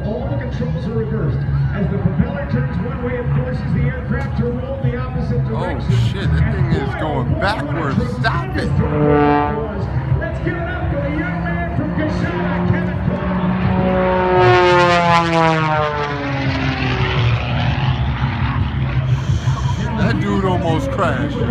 all the controls are reversed. As the propeller turns one way, it forces the aircraft to roll the opposite direction. Oh shit, that thing is going backwards. Stop it. Let's give it up for the young man from Coshada, Kevin Coleman. That dude almost crashed, yo.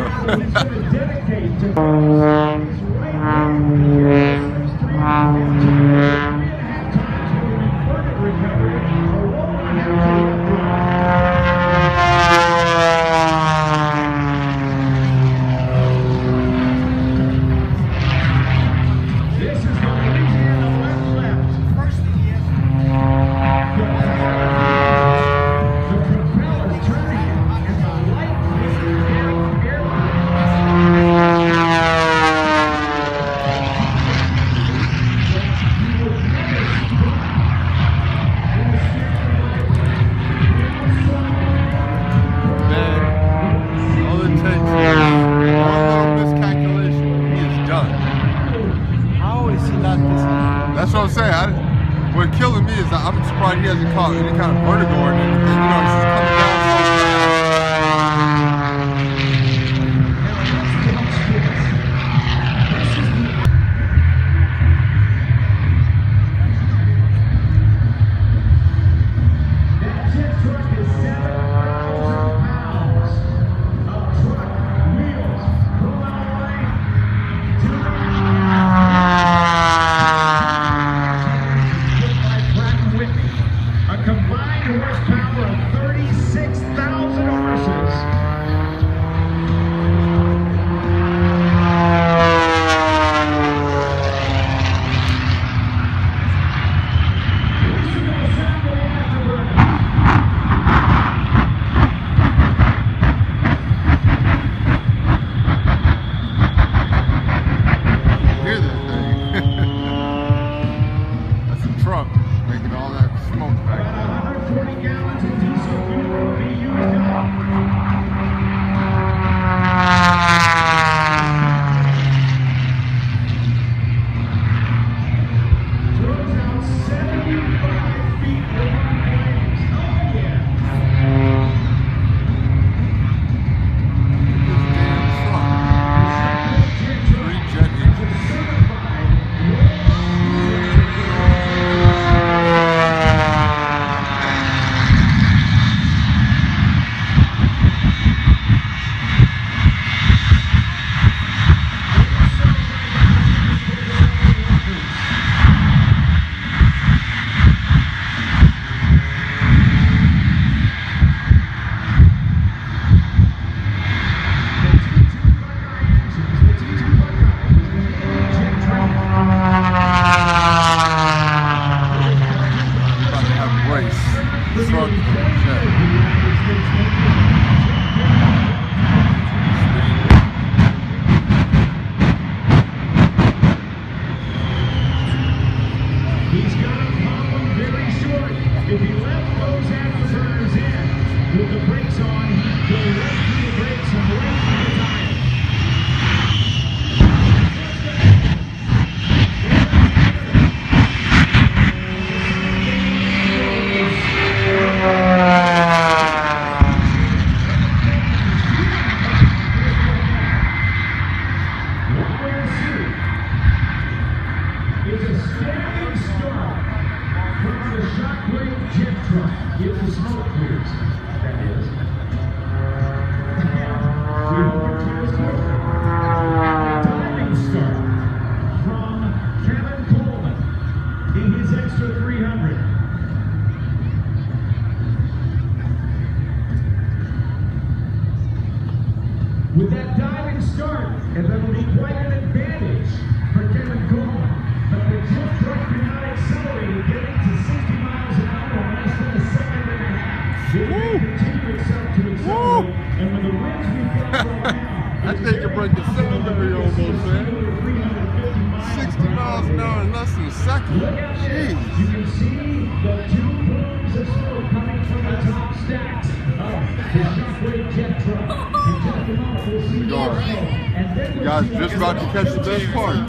That's what I'm saying. What's killing me is that I'm surprised he hasn't caught any kind of vertigo or anything. You know, he's just coming down so That jet truck is 7,000 pounds of truck wheels. Pull out line. A combined horsepower of 36,000 horses. hear that thing. That's a truck making all that smoke back there. 140 gallons of diesel fuel will be used up. Throws out 75 feet from our flames. Oh yeah. This damn truck. 3 jet engines. He's got to pop them very short. If he left those afterburners in with the brakes on, he'd go right through the brakes and right through the tire. It's a standing start from the Shockwave jet truck. If the smoke clears, that is. We hope it clears quickly. Diving start from Kevin Coleman in his extra 300. With that diving start, and that'll be quite an advantage for Kevin Coleman. But the jet truck cannot accelerate, getting to 60 miles an hour in less than a second and a half. It will continue itself to accelerate, and with the winds we've got right now, That thing can break the secondary almost, man. 60 miles an hour in less than a second. Look out there. Jeez. You can see the 2 plumes of smoke coming from the top stacks of the Shockwave jet truck. In just a moment, we'll see more smoke. And then You we'll guys see just about to catch the best part.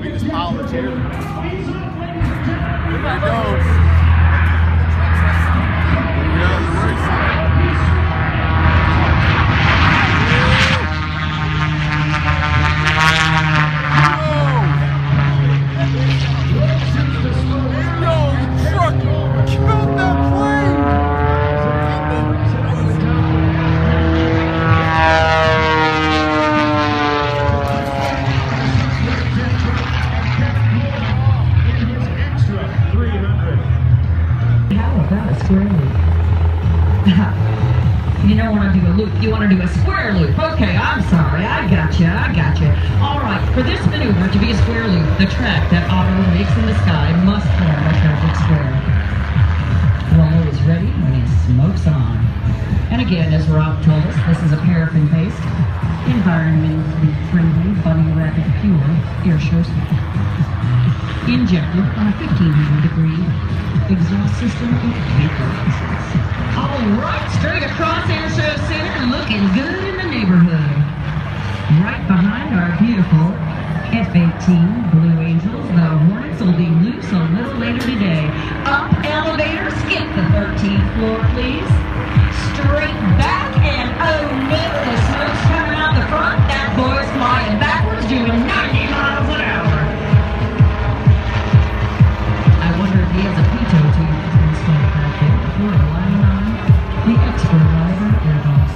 We just piled the chair. He's up, ladies and gentlemen. There it goes. Yeah, the racing. Yo, the truck killed that plane. You don't want to do a loop, you want to do a square loop. Okay, I'm sorry, I got you. All right, for this maneuver to be a square loop, the track that Otto makes in the sky must form a perfect square. Rollo is ready when he smokes on. And again, as Rob told us, this is a paraffin-based, environmentally friendly, bunny rabbit pure air show injected on a 1500-degree exhaust system with vapor exits. All right, straight across Air Show Center, looking good in the neighborhood. Right behind our beautiful F-18 Blue Angels, the Hornets will be loose a little later today. Up elevator, skip the 13th floor, please. Straight back, and oh no, the smoke's coming out the front. That boy's flying backwards, doing 90 miles an hour. I wonder if he has a pitot to install back there before relying on the expert rider airbox.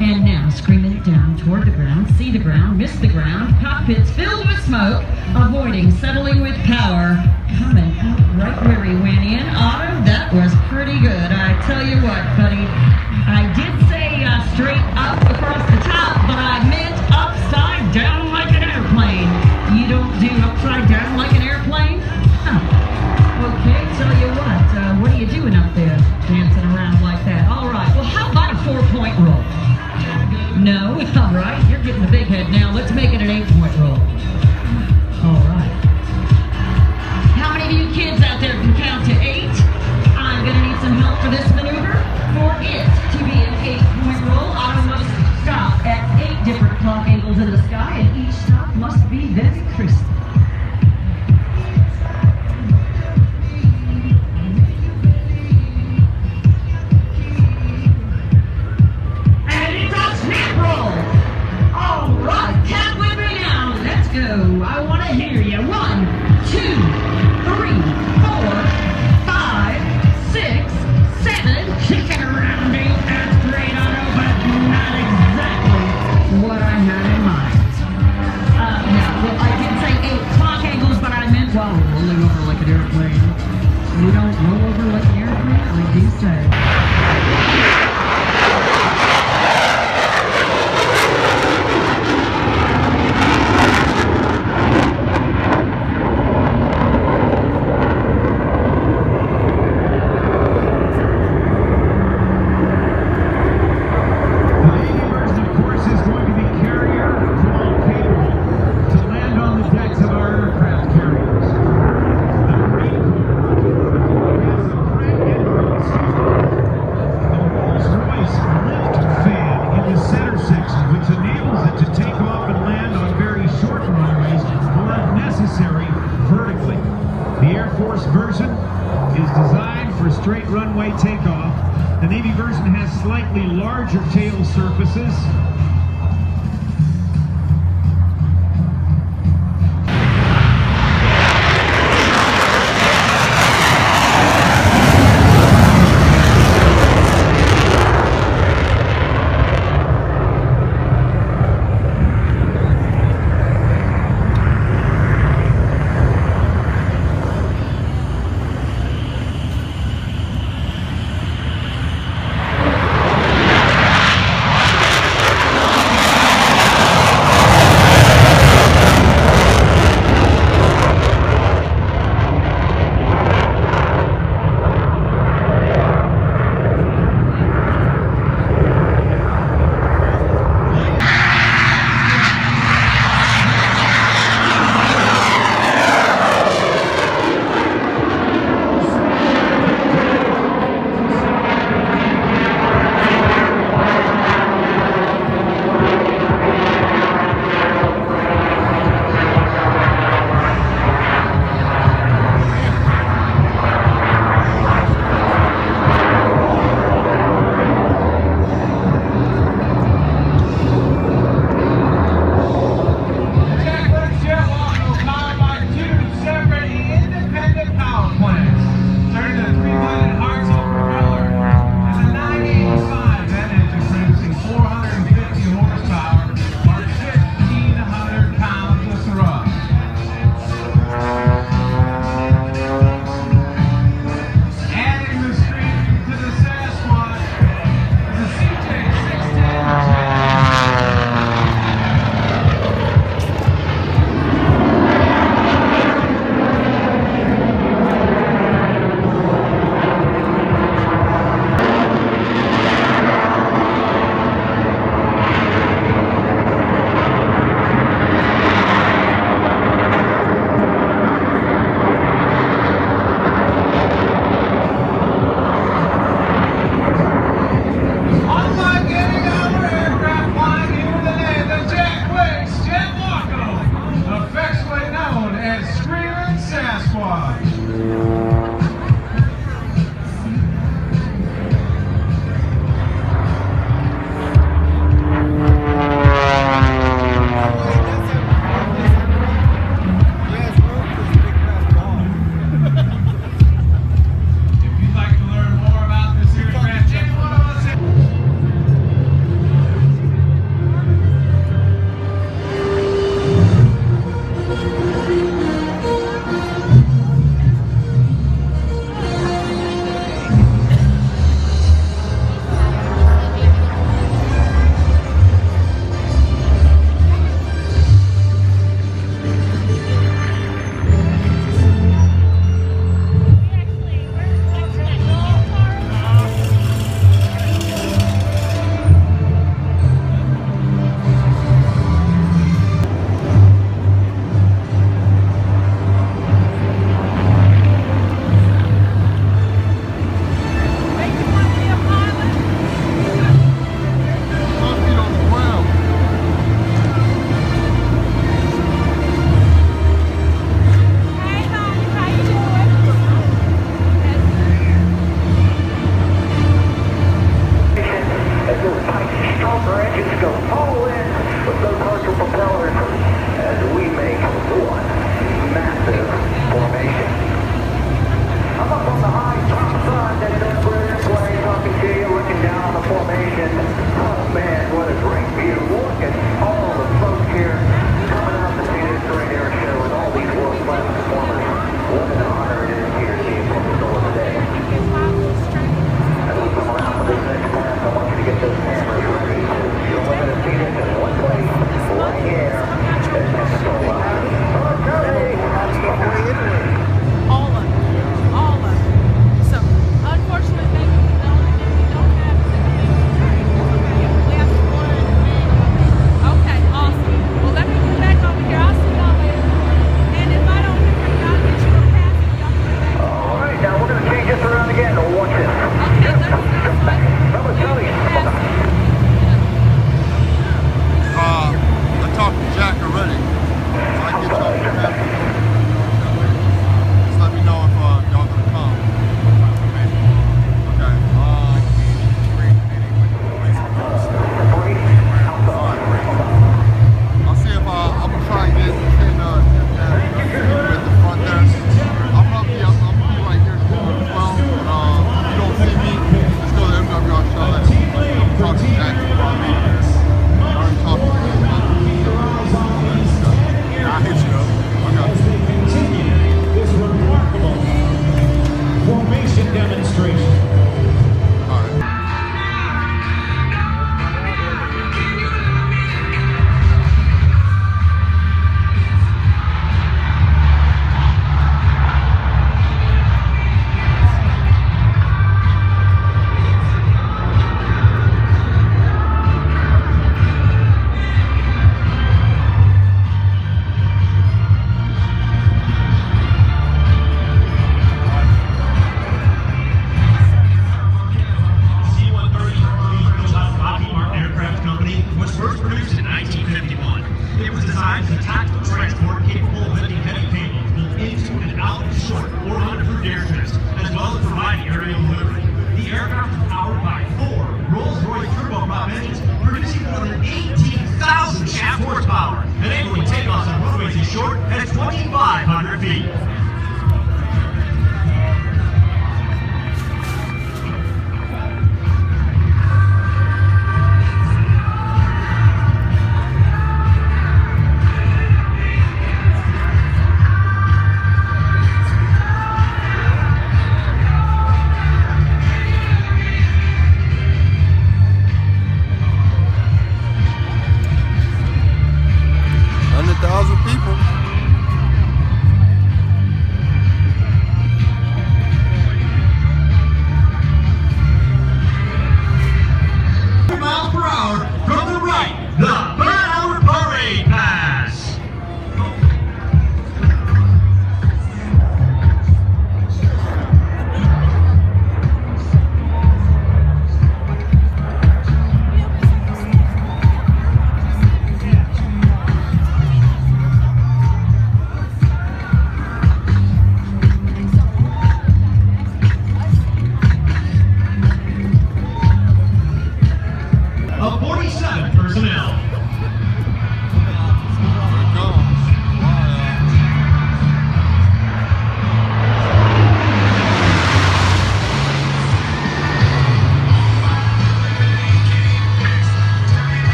And now, screaming it down toward the ground, see the ground, miss the ground, cockpits filled with smoke, avoiding settling with power, coming out right where he went in. Otto, that was pretty good. I tell you what, buddy, I did say straight up across the top, but I meant upside down like an airplane. You don't do upside down like an airplane? Huh. Okay, tell you what are you doing up there, dancing around like that? All right, well, how about a 4-point roll? No? All right, you're getting the big head now. Let's make it an 8-point roll. All right. How many of you kids out there can count to 8? I'm going to need some help for this maneuver. For it to be an 8-point roll, I must stop at 8 different clock angles in the sky, and each stop must be very crisp. I want to hear you. 1, 2, 3, 4, 5, 6, 7. Chicken around ain't that great, Otto, but not exactly what I had in mind. Well, I did say 8 clock angles, but I meant while rolling over like an airplane. You don't roll over like an airplane, I do say. Straight runway takeoff. The Navy version has slightly larger tail surfaces.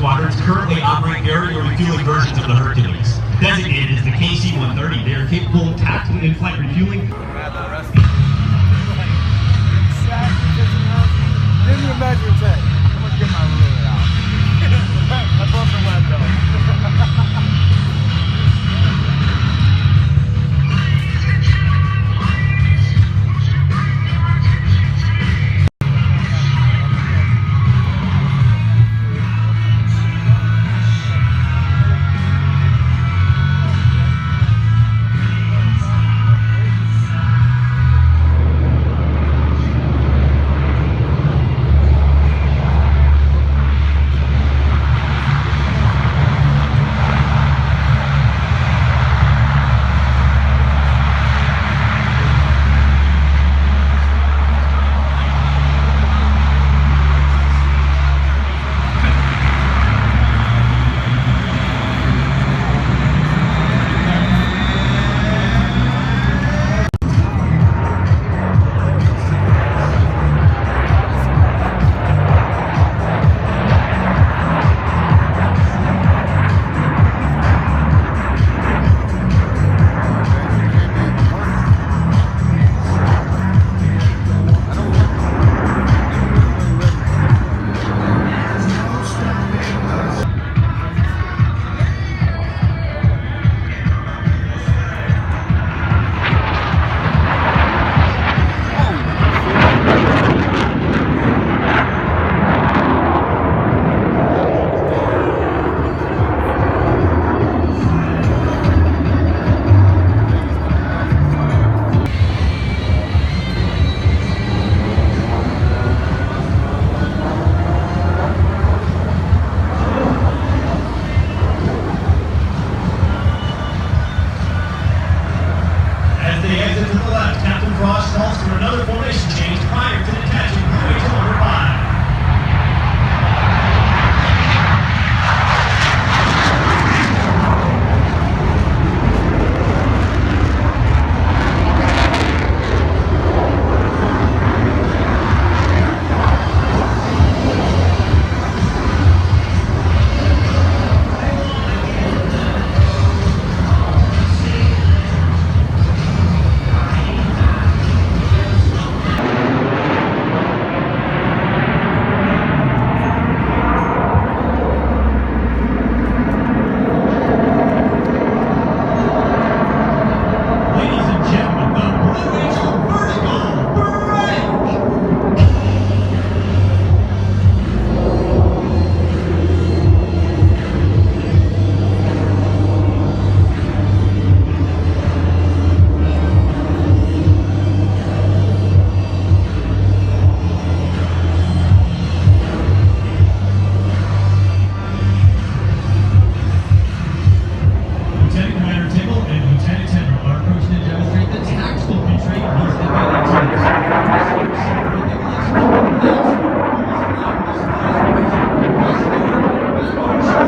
squadrons currently operate aerial refueling versions of the Hercules. Designated as the KC-130, they are capable of tactical in-flight refueling. Didn't you imagine